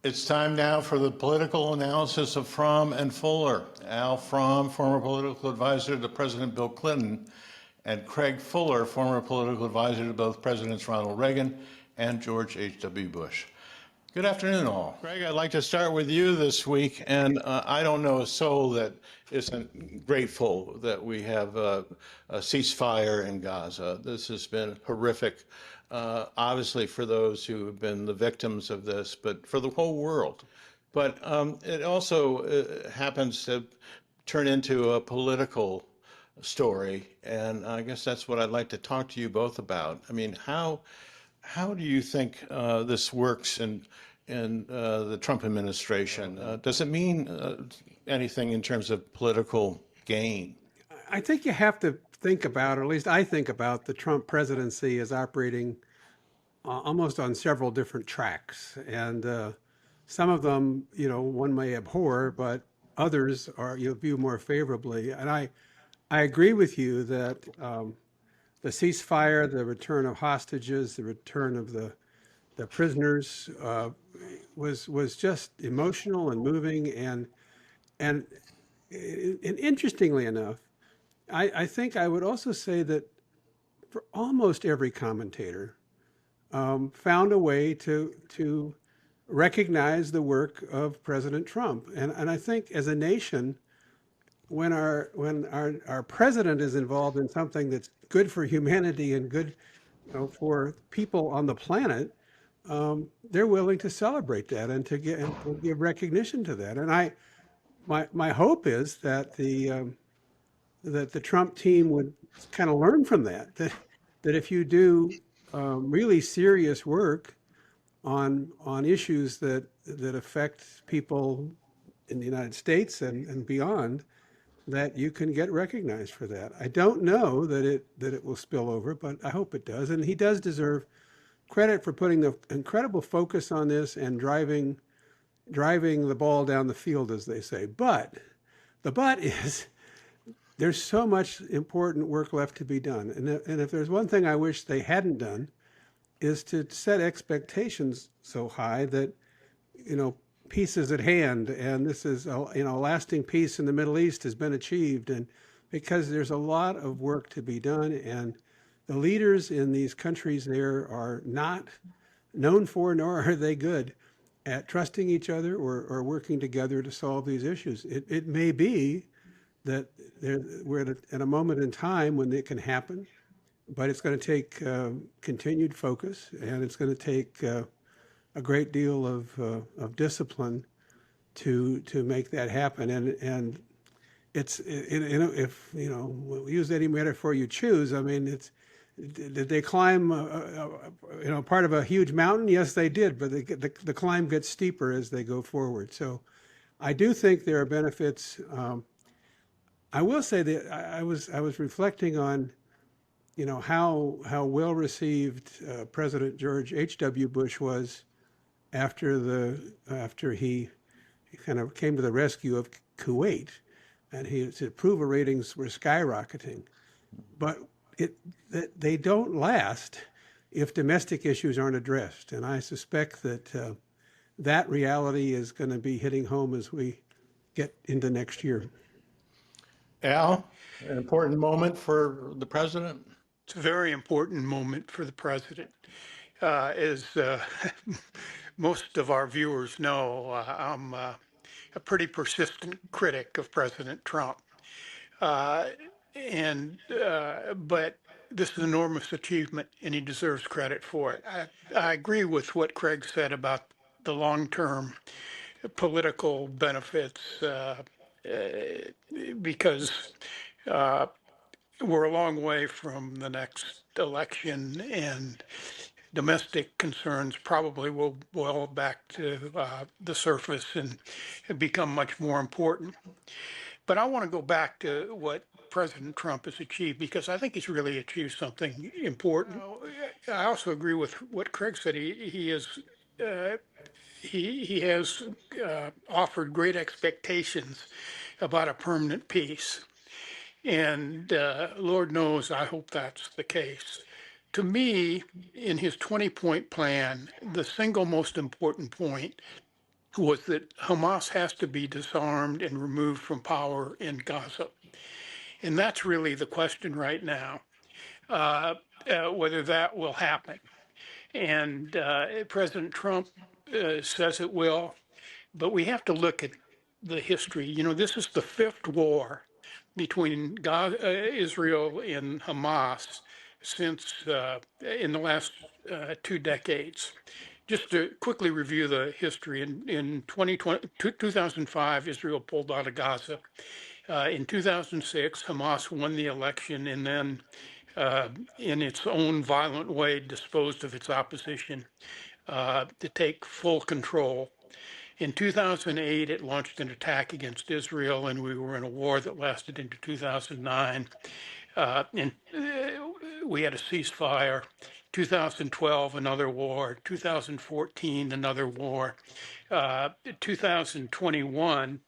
It's time now for the political analysis of Fromm and Fuller. Al Fromm, former political advisor to President Bill Clinton, and Craig Fuller, former political advisor to both Presidents Ronald Reagan and George H.W. Bush. Good afternoon, all. Craig, I'd like to start with you this week, and I don't know a soul that isn't grateful that we have a ceasefire in Gaza. This has been horrific, obviously for those who have been the victims of this, but for the whole world. But it also happens to turn into a political story, and I guess that's what I'd like to talk to you both about. I mean, how do you think this works in the Trump administration? Does it mean anything in terms of political gain? I think you have to think about, or at least I think about, the Trump presidency as operating almost on several different tracks. And some of them, one may abhor, but others you view more favorably. And I agree with you that the ceasefire, the return of hostages, the return of the prisoners was just emotional and moving, and interestingly enough, I think I would also say that for almost every commentator found a way to recognize the work of President Trump, and I think as a nation, when our president is involved in something that's good for humanity and good, for people on the planet, they're willing to celebrate that and to give recognition to that. And my hope is that the Trump team would kind of learn from that if you do really serious work on issues that affect people in the United States and beyond, that you can get recognized for that. I don't know that it will spill over, but I hope it does. And he does deserve credit for putting the incredible focus on this and driving the ball down the field, as they say. But the but is there's so much important work left to be done. And if there's one thing I wish they hadn't done, is to set expectations so high that, peace is at hand, and this is lasting peace in the Middle East has been achieved, and because there's a lot of work to be done, and the leaders in these countries there are not known for, nor are they good at trusting each other or working together to solve these issues. It may be that we're at a moment in time when it can happen, but it's going to take continued focus, and it's going to take a great deal of discipline to make that happen. And it's if we use any metaphor you choose. I mean, did they climb part of a huge mountain? Yes, they did, but the climb gets steeper as they go forward. So I do think there are benefits. I will say that I was reflecting on how well received President George H.W. Bush was after he kind of came to the rescue of Kuwait, and his approval ratings were skyrocketing. But they don't last if domestic issues aren't addressed, and I suspect that that reality is going to be hitting home as we get into next year. Al, an important moment for the president? It's a very important moment for the president. As most of our viewers know, I'm a pretty persistent critic of President Trump. But this is an enormous achievement, and he deserves credit for it. I agree with what Craig said about the long-term political benefits, because we're a long way from the next election, and domestic concerns probably will boil back to the surface and become much more important. But I want to go back to what President Trump has achieved, because I think he's really achieved something important. I also agree with what Craig said. He has offered great expectations about a permanent peace. And Lord knows, I hope that's the case. To me, in his 20-point plan, the single most important point was that Hamas has to be disarmed and removed from power in Gaza. And that's really the question right now, whether that will happen. And President Trump says it will, but we have to look at the history. You know, this is the fifth war between Israel and Hamas since in the last 2 decades. Just to quickly review the history, in 2005, Israel pulled out of Gaza. In 2006, Hamas won the election and then, in its own violent way, disposed of its opposition to take full control. In 2008, it launched an attack against Israel, and we were in a war that lasted into 2009. And we had a ceasefire. 2012, another war. 2014, another war. 2021,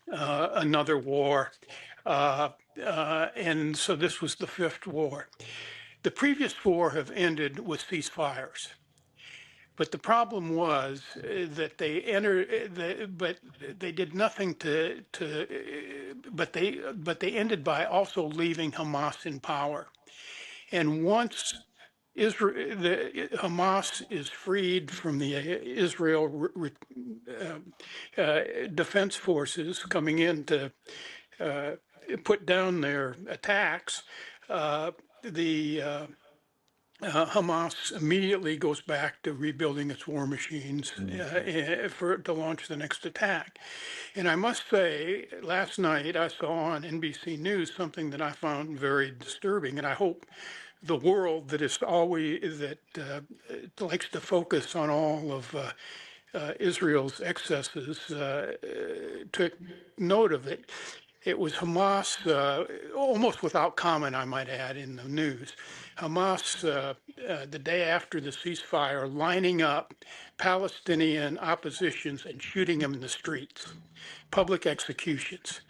another war. And so this was the fifth war. The previous four have ended with ceasefires. But the problem was that they entered, but they did nothing but they ended by also leaving Hamas in power. And once Hamas is freed from the Israel defense forces coming in to put down their attacks, Hamas immediately goes back to rebuilding its war machines to launch the next attack. And I must say, last night I saw on NBC News something that I found very disturbing, and I hope the world that likes to focus on all of Israel's excesses took note of it. It was Hamas, almost without comment, I might add, in the news. Hamas, the day after the ceasefire, lining up Palestinian oppositions and shooting them in the streets, public executions.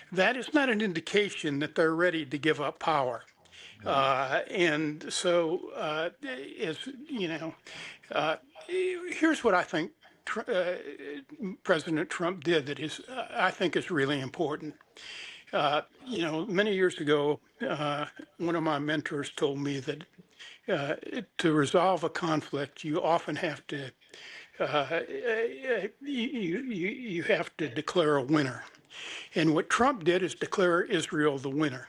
That is not an indication that they're ready to give up power. And so, as you know, here's what I think President Trump did that I think is really important. You know, many years ago, one of my mentors told me that to resolve a conflict, you often have to you have to declare a winner. And what Trump did is declare Israel the winner.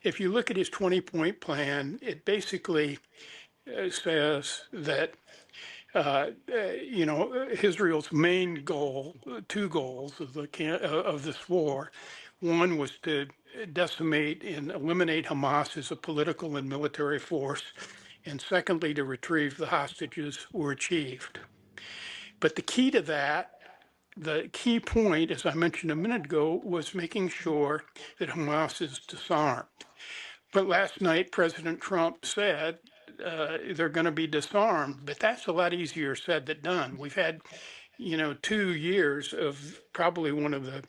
If you look at his 20-point plan, it basically says that you know, Israel's main goal, two goals of this war. One was to decimate and eliminate Hamas as a political and military force, and secondly, to retrieve the hostages, were achieved. But the key to that, the key point, as I mentioned a minute ago, was making sure that Hamas is disarmed. But last night, President Trump said they're going to be disarmed, but that's a lot easier said than done. We've had, you know, 2 years of probably one of the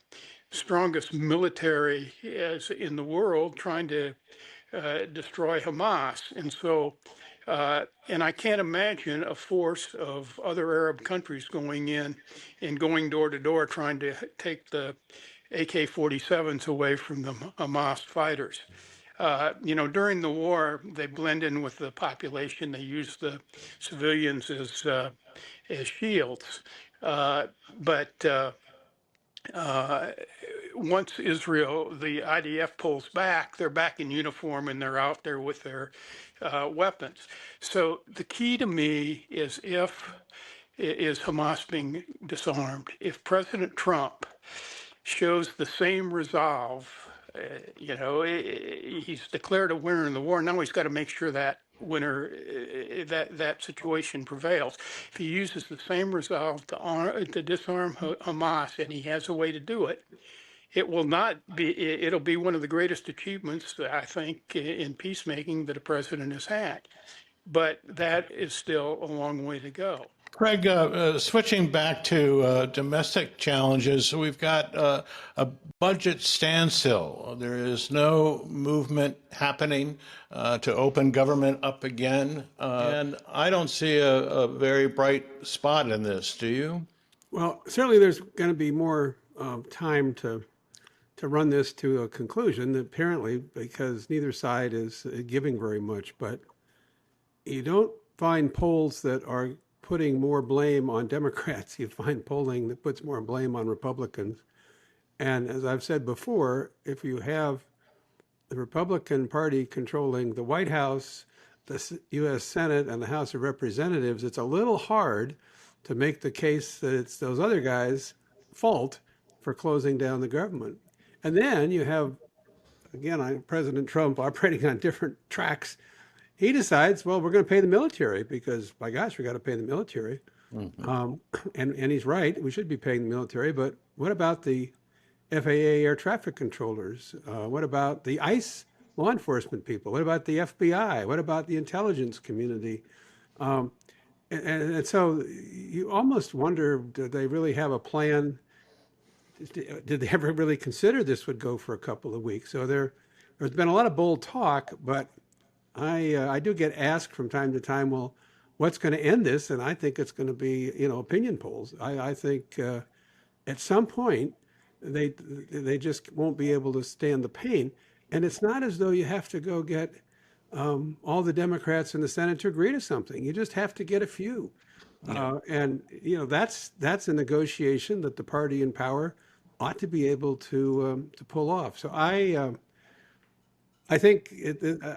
strongest military in the world trying to destroy Hamas. And so, and I can't imagine a force of other Arab countries going in and going door to door trying to take the AK-47s away from the Hamas fighters. You know, during the war, they blend in with the population. They use the civilians as shields. But once Israel, the IDF pulls back, they're back in uniform and they're out there with their weapons. So the key to me is Hamas being disarmed. If President Trump shows the same resolve, you know, he's declared a winner in the war. Now he's got to make sure that winner, that situation prevails. If he uses the same resolve to disarm Hamas, and he has a way to do it, it will not be. It'll be one of the greatest achievements, I think, in peacemaking that a president has had. But that is still a long way to go. Craig, switching back to domestic challenges, we've got a budget standstill. There is no movement happening to open government up again. And I don't see a very bright spot in this, do you? Well, certainly there's going to be more time to run this to a conclusion, apparently, because neither side is giving very much. But you don't find polls that are putting more blame on Democrats. You find polling that puts more blame on Republicans. And as I've said before, if you have the Republican Party controlling the White House, the U.S. Senate, and the House of Representatives, it's a little hard to make the case that it's those other guys' fault for closing down the government. And then you have, again, President Trump operating on different tracks. He decides, well, we're going to pay the military because, by gosh, we got to pay the military. And he's right, we should be paying the military. But what about the FAA air traffic controllers? What about the ICE law enforcement people? What about the FBI? What about the intelligence community? And so you almost wonder, do they really have a plan? Did they ever really consider this would go for a couple of weeks? So there's been a lot of bold talk, but I do get asked from time to time, well, what's going to end this? And I think it's going to be, opinion polls. I think at some point they just won't be able to stand the pain. And it's not as though you have to go get all the Democrats in the Senate to agree to something. You just have to get a few. And that's a negotiation that the party in power ought to be able to pull off. So I think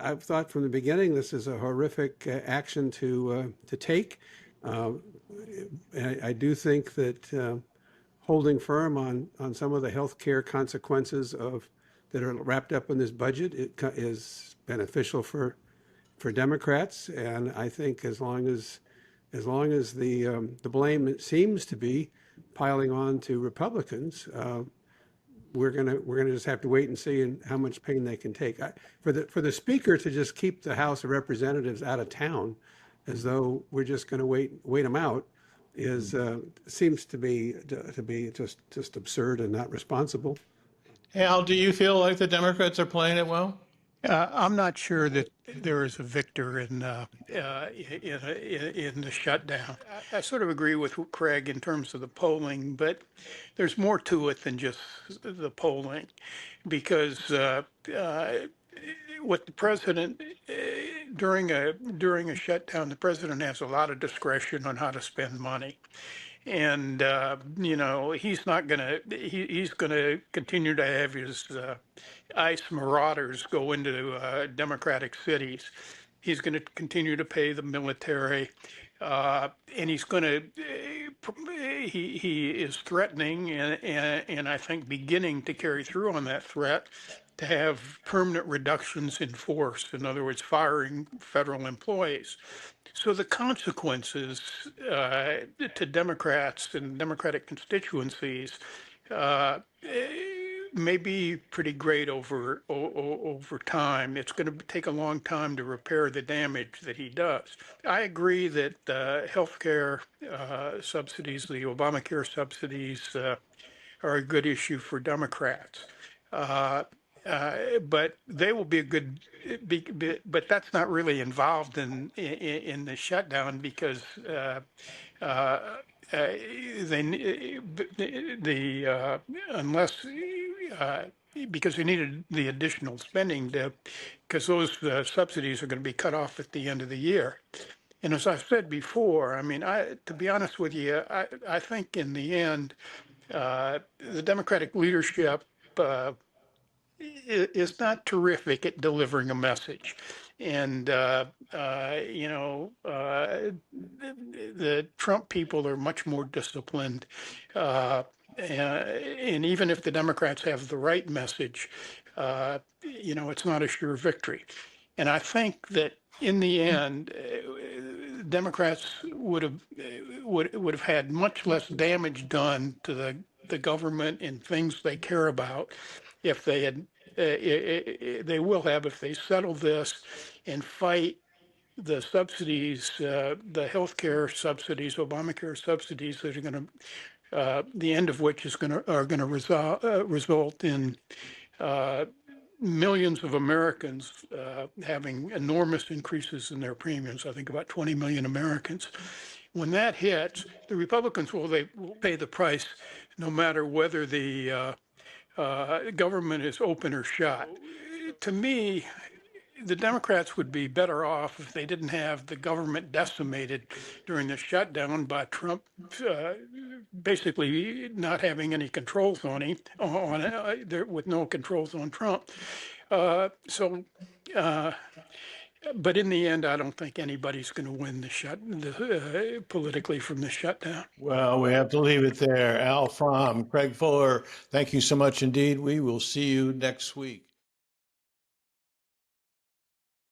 I've thought from the beginning this is a horrific action to take. I do think that holding firm on some of the health care consequences that are wrapped up in this budget is beneficial for Democrats, and I think as long as the blame seems to be piling on to Republicans, we're gonna just have to wait and see how much pain they can take. For the speaker to just keep the House of Representatives out of town, as though we're just going to wait them out, seems to be just absurd and not responsible. Al, do you feel like the Democrats are playing it well? I'm not sure that there is a victor in the shutdown. I sort of agree with Craig in terms of the polling, but there's more to it than just the polling, because what the president during a shutdown, the president has a lot of discretion on how to spend money. And he's not gonna. He's gonna continue to have his ICE marauders go into Democratic cities. He's going to continue to pay the military, and he's going to. He is threatening, and I think beginning to carry through on that threat, to have permanent reductions in force. In other words, firing federal employees. So the consequences to Democrats and Democratic constituencies may be pretty great over time. It's going to take a long time to repair the damage that he does. I agree that healthcare subsidies, the Obamacare subsidies, are a good issue for Democrats. But they will be a good, but that's not really involved in the shutdown, because unless because they needed the additional spending because those subsidies are going to be cut off at the end of the year. And as I've said before, I mean, to be honest with you, I think in the end, the Democratic leadership is not terrific at delivering a message. And, the Trump people are much more disciplined. And even if the Democrats have the right message, it's not a sure victory. And I think that in the end, Democrats would have had much less damage done to the government and things they care about if they had. They will have if they settle this and fight the subsidies, the health care subsidies, Obamacare subsidies that are going to, the end of which are going to result in millions of Americans having enormous increases in their premiums. I think about 20 million Americans. when that hits, the Republicans will pay the price, no matter whether the government is open or shut. To me, the Democrats would be better off if they didn't have the government decimated during the shutdown by Trump basically not having any controls on him, with no controls on Trump. But in the end, I don't think anybody's going to win politically from the shutdown. Well, we have to leave it there. Al Fromm, Craig Fuller, thank you so much indeed. We will see you next week.